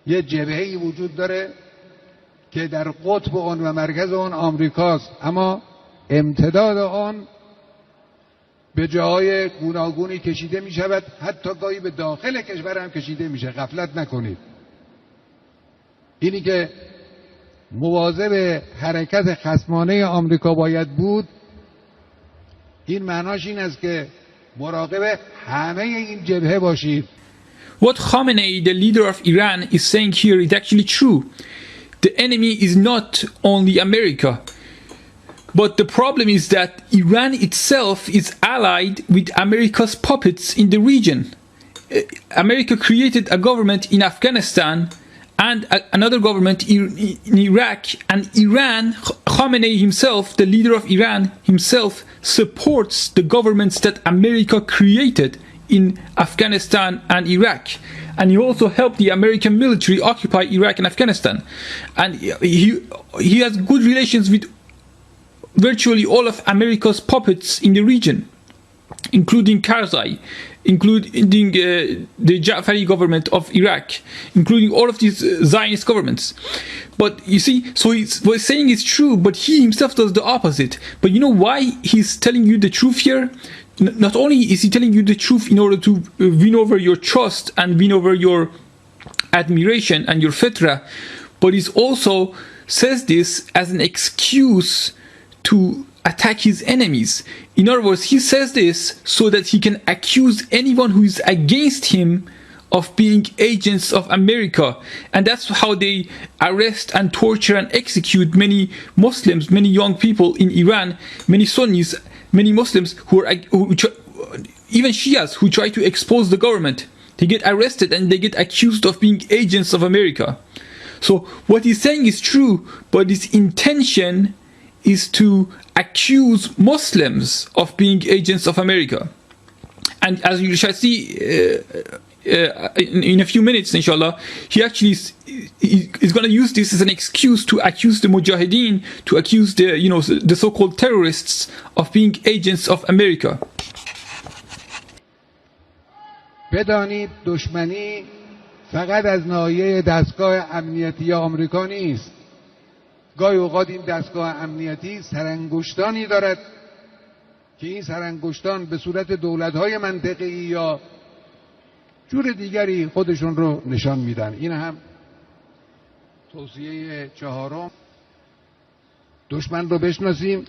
یه جبهه‌ای وجود داره که در قطب اون و مرکز اون آمریکاست، اما امتداد آن به جاهای گوناگونی کشیده می شود، حتی گاهی به داخل کشور هم کشیده میشه. غفلت نکنید. اینی که مواظب حرکت خصمانه آمریکا باید بود، این معناش این است که مراقب همه این جبهه باشید. What Khamenei, the leader of Iran, is saying here is actually true. The enemy is not only America, but the problem is that Iran itself is allied with America's puppets in the region. America created a government in Afghanistan and another government in Iraq, and Iran, Khamenei himself, the leader of Iran himself, supports the governments that America created in Afghanistan and Iraq. And he also helped the American military occupy Iraq and Afghanistan. And he has good relations with virtually all of America's puppets in the region, including Karzai, including the Ja'fari government of Iraq, including all of these Zionist governments. But you see, so what he's saying is true, but he himself does the opposite. But you know why he's telling you the truth here? Not only is he telling you the truth in order to win over your trust and win over your admiration and your fitra, but he also says this as an excuse to attack his enemies. In other words, he says this so that he can accuse anyone who is against him of being agents of America. And that's how they arrest and torture and execute many Muslims, many young people in Iran, many Sunnis, many Muslims who even Shias who try to expose the government. They get arrested and they get accused of being agents of America. So what he's saying is true, but his intention is to accuse Muslims of being agents of America. And as you shall see in a few minutes, inshallah, he actually is going to use this as an excuse to accuse the Mujahideen, to accuse the so-called terrorists of being agents of America. بدانید دشمنی فقط از ناحیه دستگاه امنیتی آمریکا نیست. گاهی اوقات این دستگاه امنیتی سرانگشتانی دارد که این سرانگشتان به صورت دولت‌های منطقه‌ای یا جور دیگری خودشون رو نشان میدن. این هم توصیه چهارم. دشمن رو بشناسیم،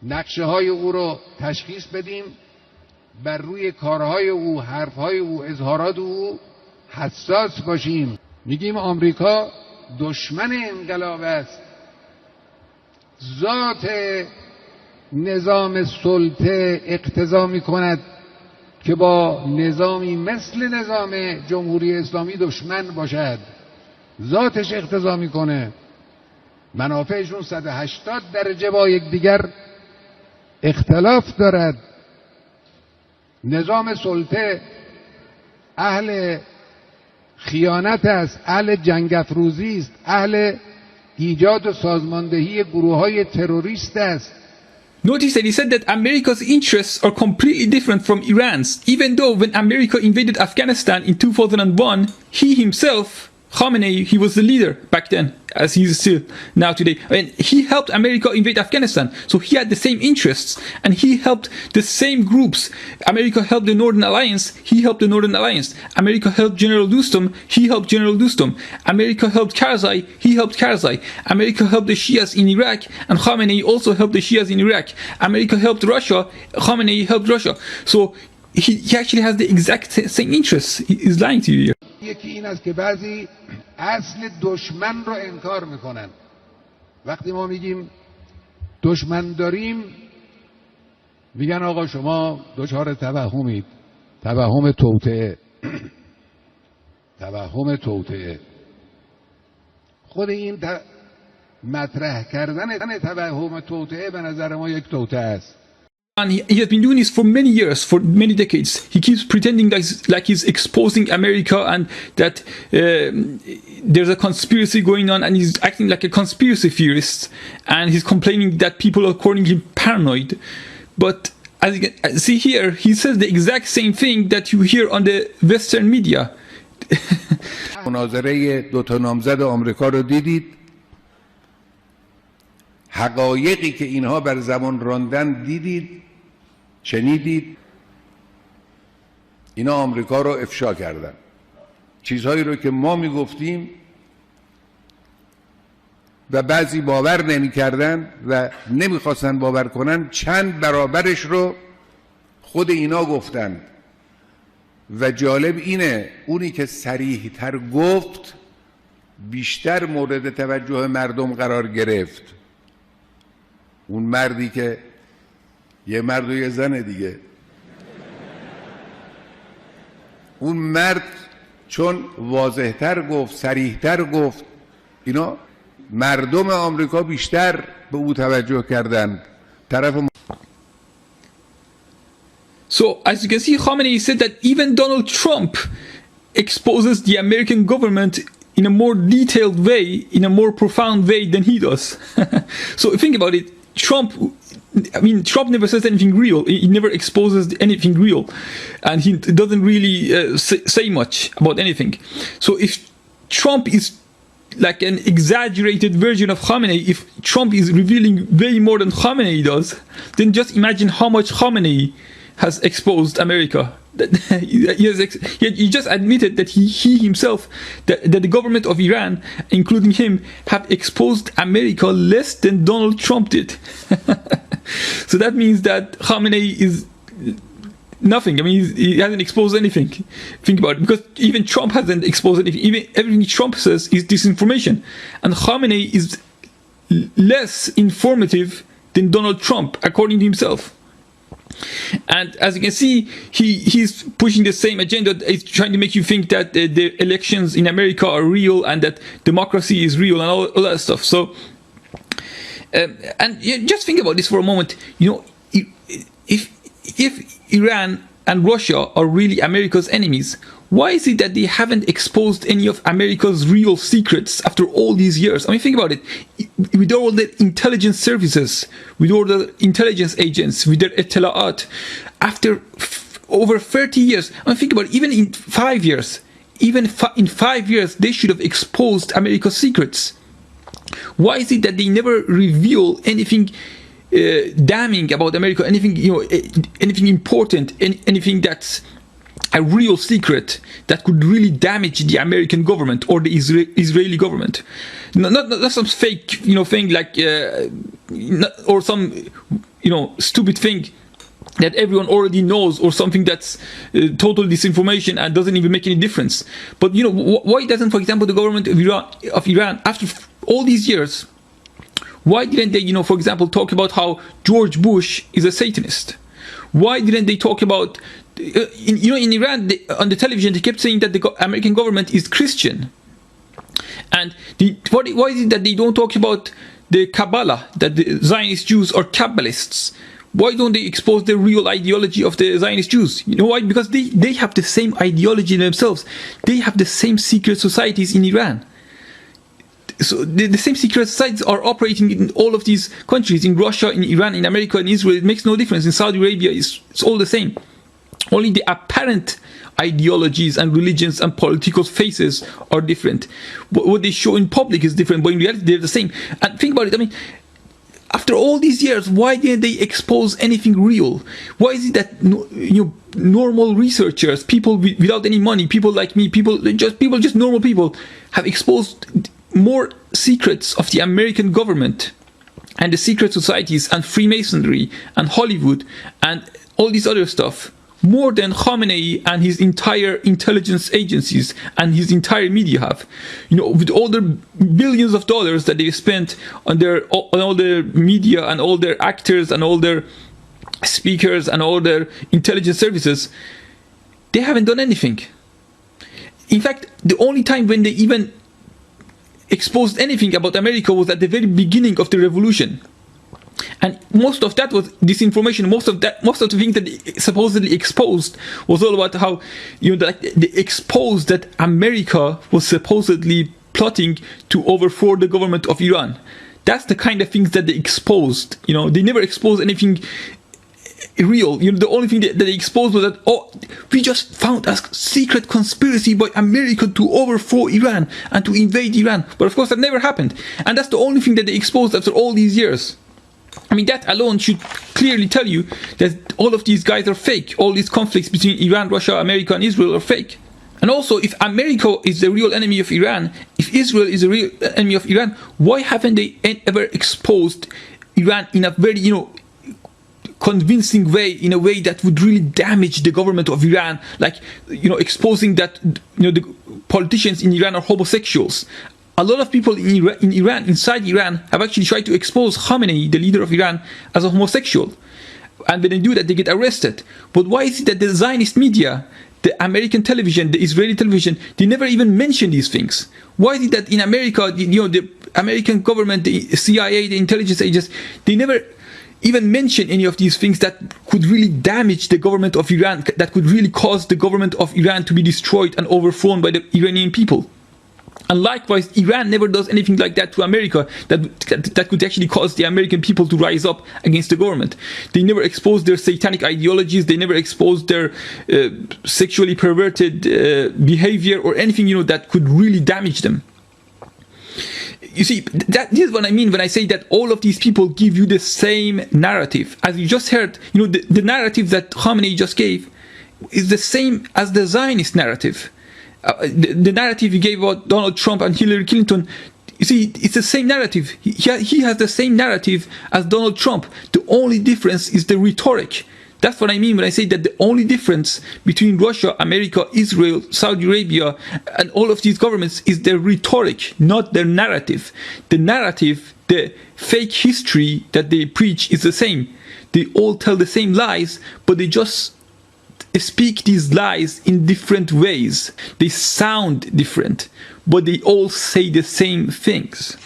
نقشه های او رو تشخیص بدیم، بر روی کارهای او، حرفهای او، اظهارات او حساس باشیم. میگیم آمریکا دشمن انقلاب است. ذات نظام سلطه اقتضا میکند که با نظامی مثل نظام جمهوری اسلامی دشمن باشد. ذاتش اقتضا میکنه. منافعشون 180 درجه با یکدیگر اختلاف دارد. نظام سلطه اهل خیانت است، اهل جنگ افروزی است، اهل ایجاد و سازماندهی گروه‌های تروریست است. Notice that he said that America's interests are completely different from Iran's, even though when America invaded Afghanistan in 2001, he himself, Khamenei, he was the leader back then, as he is still now today. And he helped America invade Afghanistan, so he had the same interests, and he helped the same groups. America helped the Northern Alliance, he helped the Northern Alliance. America helped General Dostum, he helped General Dostum. America helped Karzai, he helped Karzai. America helped the Shias in Iraq, and Khamenei also helped the Shias in Iraq. America helped Russia, Khamenei helped Russia. So he actually has the exact same interests. He's lying to you here. یکی این است که بعضی اصل دشمن رو انکار میکنن. وقتی ما میگیم دشمن داریم، میگن آقا شما دچار توهمید، توهم توطئه. توهم توطئه. خود این مطرح کردن توهم توطئه به نظر ما یک توطئه است. And he has been doing this for many years, for many decades. He keeps pretending like he's exposing America and that there's a conspiracy going on, and he's acting like a conspiracy theorist, and he's complaining that people are calling him paranoid. But as you can see here, he says the exact same thing that you hear on the Western media. مناظره دو تا نامزد آمریکا رو دیدید. حقایقی که اینها بر زبان راندن دیدید، شنیدید. اینا آمریکا رو افشا کردن. چیزهایی رو که ما میگفتیم و بعضی باور نمی‌کردن و نمی‌خواستن باور کنن، چند برابرش رو خود اینا گفتن. و جالب اینه اونی که صریح‌تر گفت بیشتر مورد توجه مردم قرار گرفت. اون مردی که یه مرد و یه زن دیگه، اون مرد چون واضح‌تر گفت، صریح‌تر گفت، اینا مردم آمریکا بیشتر به او توجه کردند. So, as you can see, Khamenei said that even Donald Trump exposes the American government in a more detailed way, in a more profound way than he does. So, think about it. Trump never says anything real. He never exposes anything real. And he doesn't really say much about anything. So, if Trump is like an exaggerated version of Khamenei, if Trump is revealing way more than Khamenei does, then just imagine how much Khamenei has exposed America. He just admitted that he himself, that the government of Iran, including him, have exposed America less than Donald Trump did. So that means that Khamenei is nothing. I mean, he hasn't exposed anything. Think about it, because even Trump hasn't exposed anything. Even everything Trump says is disinformation, and Khamenei is less informative than Donald Trump, according to himself. And as you can see, he's pushing the same agenda. He's trying to make you think that the elections in America are real and that democracy is real and all that stuff. So, and just think about this for a moment. You know, if Iran and Russia are really America's enemies, why is it that they haven't exposed any of America's real secrets after all these years? I mean, think about it. With all the intelligence services, with all the intelligence agents, with their etela'at, after over 30 years, I mean, think about it, even in 5 years, in 5 years, they should have exposed America's secrets. Why is it that they never reveal anything damning about America, anything, you know, anything important, anything that's a real secret that could really damage the American government or the Israeli government? Not some fake, you know, thing like or some, you know, stupid thing that everyone already knows, or something that's total disinformation and doesn't even make any difference. But you know, why doesn't, for example, the government of Iran after all these years, why didn't they, you know, for example, talk about how George Bush is a Satanist? Why didn't they talk about, you know, in Iran, on the television, they kept saying that the American government is Christian. And why is it that they don't talk about the Kabbalah, that the Zionist Jews are Kabbalists? Why don't they expose the real ideology of the Zionist Jews? You know why? Because they have the same ideology themselves. They have the same secret societies in Iran. So the same secret societies are operating in all of these countries, in Russia, in Iran, in America, in Israel. It makes no difference. In Saudi Arabia, it's all the same. Only the apparent ideologies and religions and political faces are different. What they show in public is different, but in reality they're the same. And think about it, I mean, after all these years, why didn't they expose anything real? Why is it that, you know, normal researchers, people without any money, people like me, just normal people, have exposed more secrets of the American government and the secret societies and Freemasonry and Hollywood and all this other stuff, more than Khamenei and his entire intelligence agencies and his entire media have? You know, with all the billions of dollars that they spent on all their media and all their actors and all their speakers and all their intelligence services, they haven't done anything. In fact, the only time when they even exposed anything about America was at the very beginning of the revolution. And most of that was disinformation. Most of the things that they supposedly exposed was all about how, you know, they exposed that America was supposedly plotting to overthrow the government of Iran. That's the kind of things that they exposed. You know, they never exposed anything real. You know, the only thing that they exposed was that, oh, we just found a secret conspiracy by America to overthrow Iran and to invade Iran. But of course that never happened. And that's the only thing that they exposed after all these years. I mean, that alone should clearly tell you that all of these guys are fake. All these conflicts between Iran, Russia, America and Israel are fake. And also, if America is the real enemy of Iran, if Israel is the real enemy of Iran, why haven't they ever exposed Iran in a very, you know, convincing way, in a way that would really damage the government of Iran, like, you know, exposing that, you know, the politicians in Iran are homosexuals. A lot of people in Iran, inside Iran, have actually tried to expose Khamenehi, the leader of Iran, as a homosexual. And when they do that, they get arrested. But why is it that the Zionist media, the American television, the Israeli television, they never even mention these things? Why is it that in America, you know, the American government, the CIA, the intelligence agents, they never even mention any of these things that could really damage the government of Iran, that could really cause the government of Iran to be destroyed and overthrown by the Iranian people? And likewise, Iran never does anything like that to America that could actually cause the American people to rise up against the government. They never expose their satanic ideologies. They never expose their sexually perverted behavior or anything, you know, that could really damage them. You see, this is what I mean when I say that all of these people give you the same narrative. As you just heard, you know, the narrative that Khamenei just gave is the same as the Zionist narrative. The narrative he gave about Donald Trump and Hillary Clinton, you see, it's the same narrative. He has the same narrative as Donald Trump. The only difference is the rhetoric. That's what I mean when I say that the only difference between Russia, America, Israel, Saudi Arabia, and all of these governments is their rhetoric, not their narrative. The narrative, the fake history that they preach is the same. They all tell the same lies, but they just speak these lies in different ways. They sound different, but they all say the same things.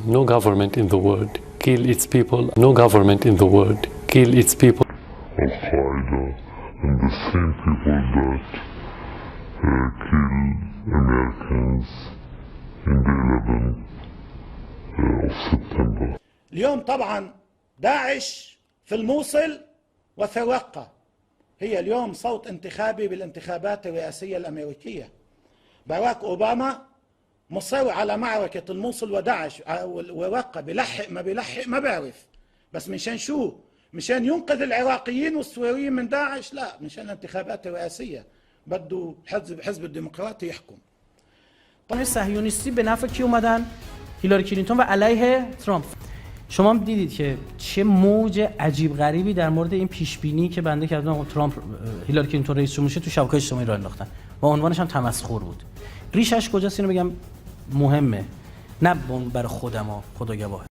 No government in the world kill its people. No government in the world kill its people. Al-Qaeda and the same people that kill Americans in the 11th of September. اليوم طبعا داعش في الموصل وفي الرقة هي اليوم صوت انتخابي بالانتخابات الرئاسية الأمريكية. باراك أوباما مصر على معركة الموصل وداعش ورقة، بيلحق ما بعرف، بس مشان شو؟ مشان ينقذ العراقيين والسوريين من داعش؟ لا، مشان الانتخابات الرئاسية بده حزب الديمقراطي يحكم. طبعا صهیونیستی به نفع کی اومدن؟ هیلاری کلینتون و علیه ترامپ. شما هم دیدید که چه موج عجیب غریبی در مورد این پیش بینی که بنده کردم ترامپ هیلاری کلینتون رئیس جمهور شه تو شبکه‌های اجتماعی راه انداختن و عنوانش هم تمسخر بود. ریشش کجاست اینو بگم مهمه، نه برای خودم ها، خدا گواهه.